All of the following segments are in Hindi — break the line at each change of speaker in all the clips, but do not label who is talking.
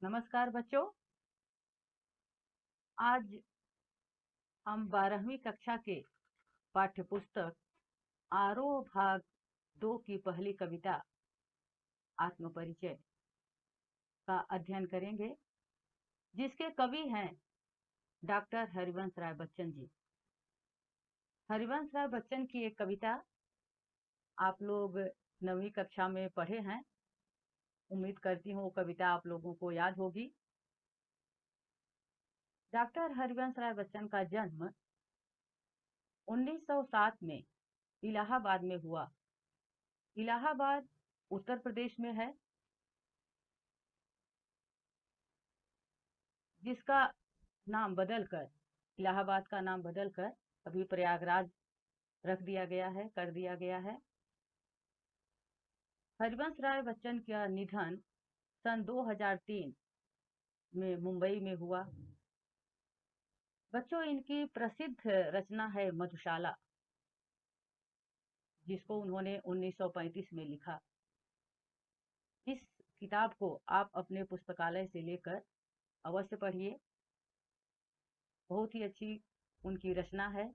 नमस्कार बच्चों। आज हम 12वीं कक्षा के पाठ्य पुस्तक आरोह भाग 2 की पहली कविता आत्मपरिचय का अध्ययन करेंगे, जिसके कवि हैं डॉक्टर हरिवंश राय बच्चन जी। हरिवंश राय बच्चन की एक कविता आप लोग 9वीं कक्षा में पढ़े हैं। उम्मीद करती हूँ वो कविता आप लोगों को याद होगी। डॉक्टर हरिवंश राय बच्चन का जन्म 1907 में इलाहाबाद में हुआ। इलाहाबाद उत्तर प्रदेश में है, जिसका नाम बदलकर इलाहाबाद का नाम बदलकर अभी प्रयागराज रख दिया गया है, कर दिया गया है। हरिवंश राय बच्चन का निधन सन 2003 में मुंबई में हुआ। बच्चों, इनकी प्रसिद्ध रचना है मधुशाला, जिसको उन्होंने 1935 में लिखा। इस किताब को आप अपने पुस्तकालय से लेकर अवश्य पढ़िए। बहुत ही अच्छी उनकी रचना है।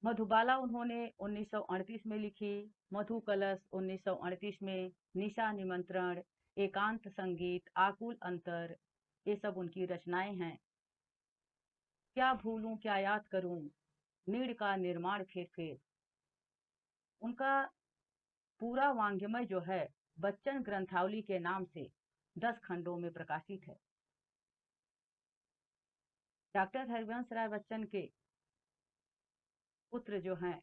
मधुबाला उन्होंने 1938 में लिखी। मधु कलश 1938 में। निशा निमंत्रण, एकांत संगीत, आकुल अंतर, ये सब उनकी रचनाएं हैं। क्या भूलूं क्या याद करूं, नीड़ का निर्माण फिर फिर। उनका पूरा वाङ्मय जो है बच्चन ग्रंथावली के नाम से 10 खंडों में प्रकाशित है। डॉक्टर हरिवंश राय बच्चन के पुत्र जो हैं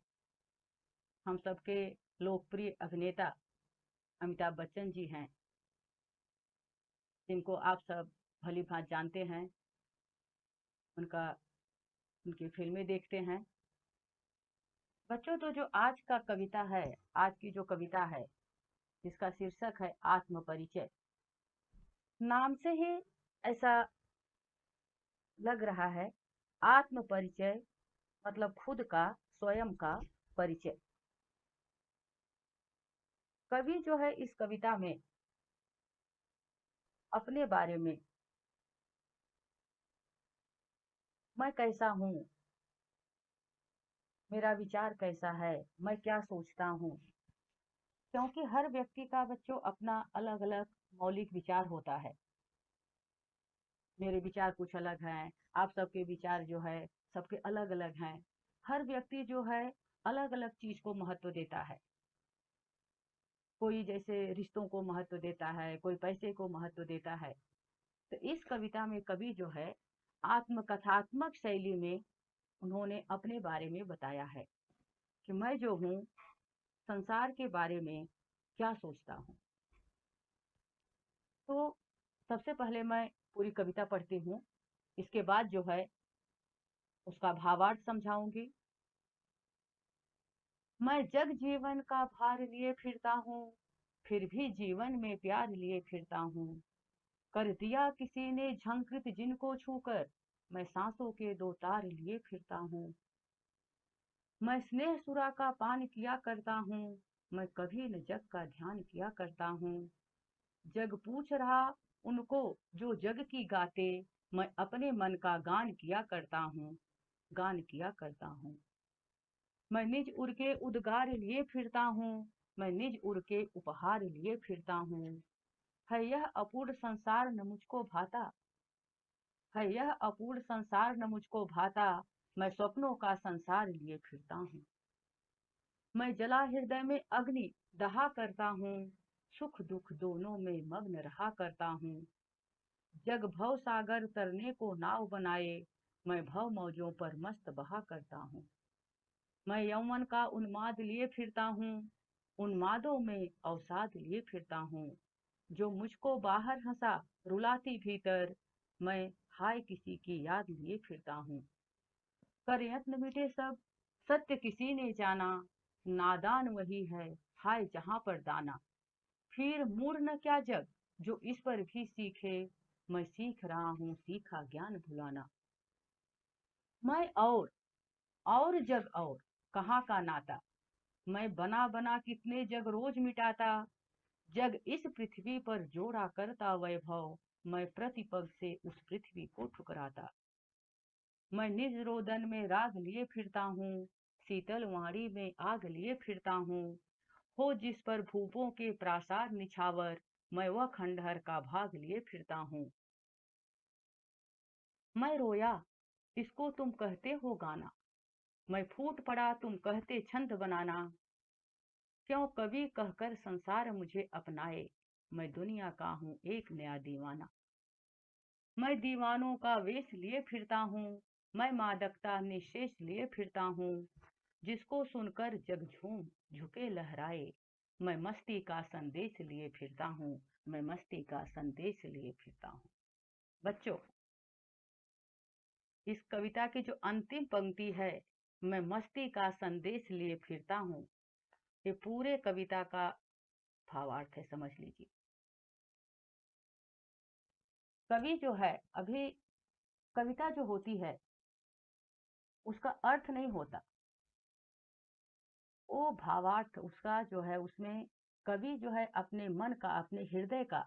हम सबके लोकप्रिय अभिनेता अमिताभ बच्चन जी हैं, जिनको आप सब भली भांति जानते हैं। उनकी फिल्में देखते हैं। बच्चों, तो जो आज का कविता है, आज की जो कविता है, जिसका शीर्षक है आत्मपरिचय, नाम से ही ऐसा लग रहा है। आत्मपरिचय मतलब खुद का, स्वयं का परिचय। कवि जो है इस कविता में अपने बारे में, मैं कैसा हूँ, मेरा विचार कैसा है, मैं क्या सोचता हूँ, क्योंकि हर व्यक्ति का बच्चों अपना अलग अलग मौलिक विचार होता है। मेरे विचार कुछ अलग हैं, आप सबके विचार जो है सबके अलग अलग हैं। हर व्यक्ति जो है अलग अलग चीज को महत्व देता है। कोई जैसे रिश्तों को महत्व देता है, कोई पैसे को महत्व देता है। तो इस कविता में कवि जो है आत्मकथात्मक शैली में उन्होंने अपने बारे में बताया है कि मैं जो हूँ संसार के बारे में क्या सोचता हूँ। तो सबसे पहले मैं पूरी कविता पढ़ती हूँ, इसके बाद जो है उसका भावार्थ समझाऊंगी। मैं जग जीवन का भार लिए फिरता हूँ, फिर भी जीवन में प्यार लिए फिरता हूँ। कर दिया किसी ने झंकृत जिनको छूकर, मैं सांसों के 2 तार लिए फिरता हूँ। मैं स्नेह सुरा का पान किया करता हूँ, मैं कभी न जग का ध्यान किया करता हूँ। जग पूछ रहा उनको जो जग की गाते, मैं अपने मन का गान किया करता हूँ, गान किया करता हूँ। मैं निज उर के उद्गार लिए फिरता हूँ, मैं निज उर के उपहार लिए फिरता हूँ। है यह अपूर्ण संसार न मुझको भाता, है यह अपूर्ण संसार न मुझको भाता, मैं स्वप्नों का संसार लिए फिरता हूँ। मैं जला हृदय में अग्नि दहा करता हूँ, सुख दुख दोनों में मग्न रहा करता हूँ। जग भव सागर तरने को नाव बनाए, मैं भव मौजों पर मस्त बहा करता हूँ। मैं यौवन का उन्माद लिए फिरता हूँ, उन्मादों में अवसाद लिए फिरता हूँ। जो मुझको बाहर हंसा रुलाती भीतर, मैं हाय किसी की याद लिए फिरता हूँ। कर यत्न मिटे सब सत्य किसी ने जाना, नादान वही है हाय जहां पर दाना। फिर मूढ़ न क्या जग जो इस पर भी सीखे, मैं सीख रहा हूँ सीखा ज्ञान भुलाना। मैं और जग और कहाँ का नाता, मैं बना बना कितने जग रोज मिटाता। जग इस पृथ्वी पर जोड़ा करता वैभव, मैं प्रतिपग से उस पृथ्वी को ठुकराता। मैं निज रोदन में राग लिए फिरता हूँ, शीतल वाणी में आग लिए फिरता हूँ। हो जिस पर भूपों के प्रासाद निछावर, मैं वह खंडहर का भाग लिए फिरता हूँ। मैं रोया, इसको तुम कहते हो गाना, मैं फूट पड़ा, तुम कहते छंद बनाना। क्यों कवि कहकर संसार मुझे अपनाए, मैं दुनिया का हूँ एक नया दीवाना। मैं दीवानों का वेश लिए फिरता हूँ, मैं मादकता निशेष लिए फिरता हूँ। जिसको सुनकर जग झूम झुके लहराए, मैं मस्ती का संदेश लिए फिरता हूँ, मैं मस्ती का संदेश लिए फिरता हूँ। बच्चों, इस कविता की जो अंतिम पंक्ति है, मैं मस्ती का संदेश लिए फिरता हूँ, ये पूरे कविता का भावार्थ है, समझ लीजिए। कवि जो है, अभी कविता जो होती है उसका अर्थ नहीं होता, वो भावार्थ उसका जो है, उसमें कवि जो है अपने मन का, अपने हृदय का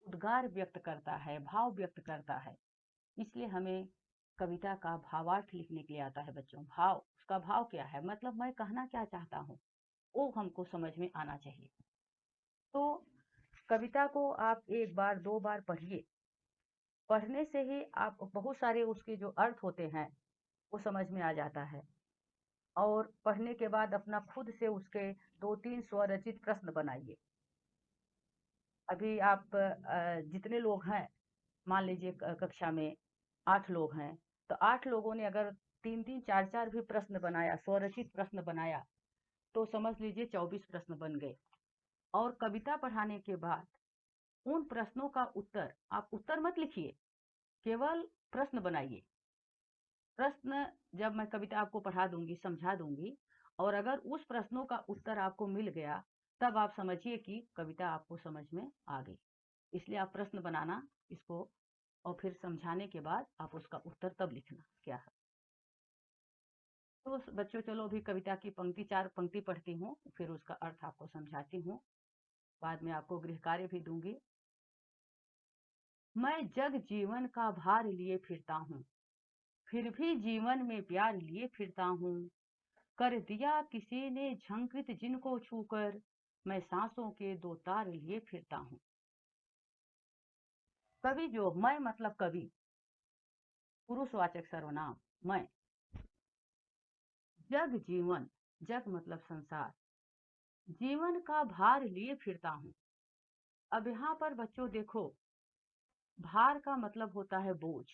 उद्गार व्यक्त करता है, भाव व्यक्त करता है। इसलिए हमें कविता का भावार्थ लिखने के लिए आता है बच्चों। भाव, उसका भाव क्या है, मतलब मैं कहना क्या चाहता हूँ, वो हमको समझ में आना चाहिए। तो कविता को आप एक बार दो बार पढ़िए, पढ़ने से ही आप बहुत सारे उसके जो अर्थ होते हैं वो समझ में आ जाता है। और पढ़ने के बाद अपना खुद से उसके दो तीन स्वरचित प्रश्न बनाइए। अभी आप जितने लोग हैं, मान लीजिए कक्षा में 8 लोग हैं, तो 8 लोगों ने अगर 3-3 4-4 भी प्रश्न बनाया, स्वरचित प्रश्न बनाया, तो समझ लीजिए 24 प्रश्न बन गए। और कविता पढ़ाने के बाद उन प्रश्नों का उत्तर, आप उत्तर मत लिखिए, केवल प्रश्न बनाइए। प्रश्न जब मैं कविता आपको पढ़ा दूंगी, समझा दूंगी, और अगर उस प्रश्नों का उत्तर आपको मिल गया, तब आप समझिए कि कविता आपको समझ में आ गई। इसलिए आप प्रश्न बनाना इसको, और फिर समझाने के बाद आप उसका उत्तर तब लिखना क्या है। तो बच्चों चलो, अभी कविता की पंक्ति 4 पंक्ति पढ़ती हूँ, फिर उसका अर्थ आपको समझाती हूँ, बाद में आपको गृह कार्य भी दूंगी। मैं जग जीवन का भार लिए फिरता हूँ, फिर भी जीवन में प्यार लिए फिरता हूँ। कर दिया किसी ने झंकृत जिनको छूकर, मैं सांसों के दो तार लिए फिरता हूँ। कवि जो, मैं मतलब कवि, पुरुषवाचक सर्वनाम मैं। जग जीवन, जग मतलब संसार, जीवन का भार लिए फिरता हूँ। अब यहाँ पर बच्चों देखो, भार का मतलब होता है बोझ।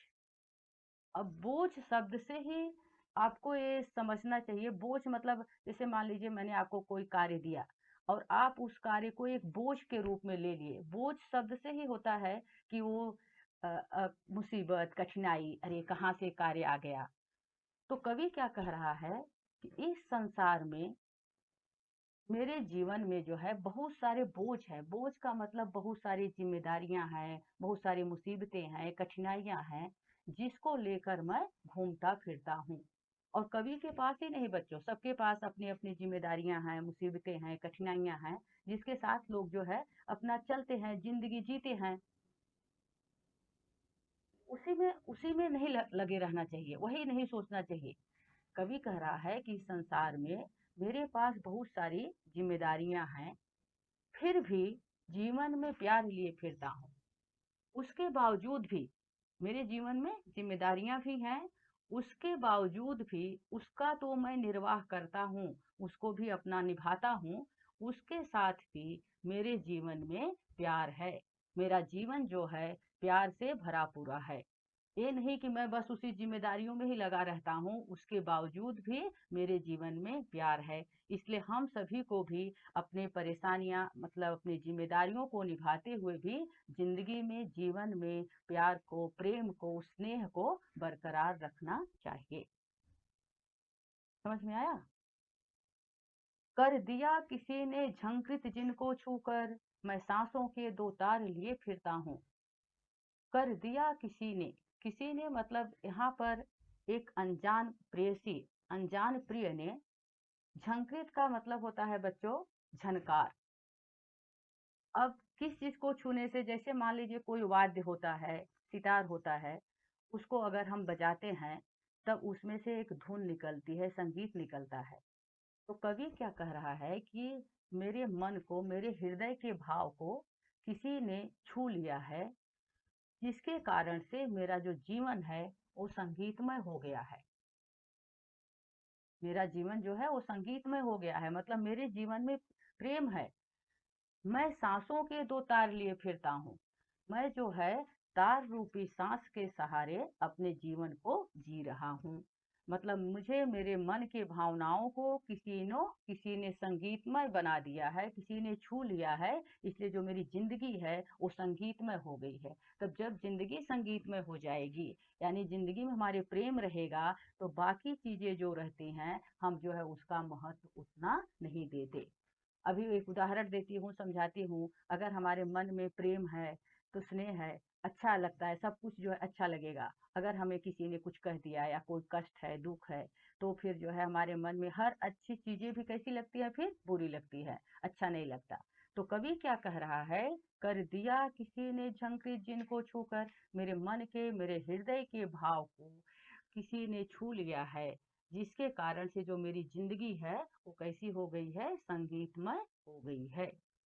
अब बोझ शब्द से ही आपको ये समझना चाहिए, बोझ मतलब जैसे मान लीजिए मैंने आपको कोई कार्य दिया और आप उस कार्य को एक बोझ के रूप में ले लिए। बोझ शब्द से ही होता है कि वो मुसीबत, कठिनाई, अरे कहाँ से कार्य आ गया। तो कवि क्या कह रहा है कि इस संसार में, मेरे जीवन में जो है बहुत सारे बोझ है। बोझ का मतलब बहुत सारी जिम्मेदारियां हैं, बहुत सारी मुसीबतें हैं, कठिनाइयां हैं, जिसको लेकर मैं घूमता फिरता हूँ। और कवि के पास ही नहीं बच्चों, सबके पास अपनी अपनी जिम्मेदारियां हैं, मुसीबतें हैं, कठिनाइयां हैं, जिसके साथ लोग जो है अपना चलते हैं, जिंदगी जीते हैं। उसी में नहीं लगे रहना चाहिए, वही नहीं सोचना चाहिए। कवि कह रहा है कि संसार में मेरे पास बहुत सारी जिम्मेदारियां हैं, फिर भी जीवन में प्यार लिए फिरता हूँ। उसके बावजूद भी मेरे जीवन में जिम्मेदारियां भी हैं, उसके बावजूद भी उसका तो मैं निर्वाह करता हूँ, उसको भी अपना निभाता हूँ। उसके साथ भी मेरे जीवन में प्यार है। मेरा जीवन जो है प्यार से भरा पूरा है। ये नहीं कि मैं बस उसी जिम्मेदारियों में ही लगा रहता हूँ, उसके बावजूद भी मेरे जीवन में प्यार है। इसलिए हम सभी को भी अपने परेशानियां, मतलब अपनी जिम्मेदारियों को निभाते हुए भी जिंदगी में, जीवन में प्यार को, प्रेम को, स्नेह को बरकरार रखना चाहिए। समझ में आया? कर दिया किसी ने झंकृत जिनको छूकर, मैं सांसों के दो तार लिए फिरता हूँ। कर दिया किसी ने मतलब यहाँ पर एक अनजान प्रेयसी, अनजान प्रिय ने। झंकृत का मतलब होता है बच्चों झनकार। अब किस चीज़ को छूने से, जैसे मान लीजिए कोई वाद्य होता है, सितार होता है, उसको अगर हम बजाते हैं, तब उसमें से एक धुन निकलती है, संगीत निकलता है। तो कवि क्या कह रहा है कि मेरे मन को, मेरे हृदय के भाव को किसी ने छू लिया है, जिसके कारण से मेरा जो जीवन है, वो संगीतमय हो गया है। मेरा जीवन जो है वो संगीतमय हो गया है, मतलब मेरे जीवन में प्रेम है। मैं सांसों के दो तार लिए फिरता हूँ। मैं जो है तार रूपी सांस के सहारे अपने जीवन को जी रहा हूँ। मतलब मुझे मेरे मन की भावनाओं को किसी ने संगीतमय बना दिया है, किसी ने छू लिया है, इसलिए जो मेरी जिंदगी है वो संगीतमय हो गई है। तब जब जिंदगी संगीतमय हो जाएगी, यानी जिंदगी में हमारे प्रेम रहेगा, तो बाकी चीजें जो रहती हैं हम जो है उसका महत्व उतना नहीं देते। अभी एक उदाहरण देती हूँ, समझाती हूँ। अगर हमारे मन में प्रेम है, तो स्नेह है, अच्छा लगता है, सब कुछ जो है अच्छा लगेगा। अगर हमें किसी ने कुछ कह दिया या कोई कष्ट है, दुख है, तो फिर जो है हमारे मन में हर अच्छी चीजें भी कैसी लगती है, फिर बुरी लगती है, अच्छा नहीं लगता। तो कवि क्या कह रहा है, कर दिया किसी ने झंकृत जिनको छूकर, मेरे मन के, मेरे हृदय के भाव को किसी ने छू लिया है, जिसके कारण से जो मेरी जिंदगी है वो कैसी हो गई है, संगीतमय हो गई है।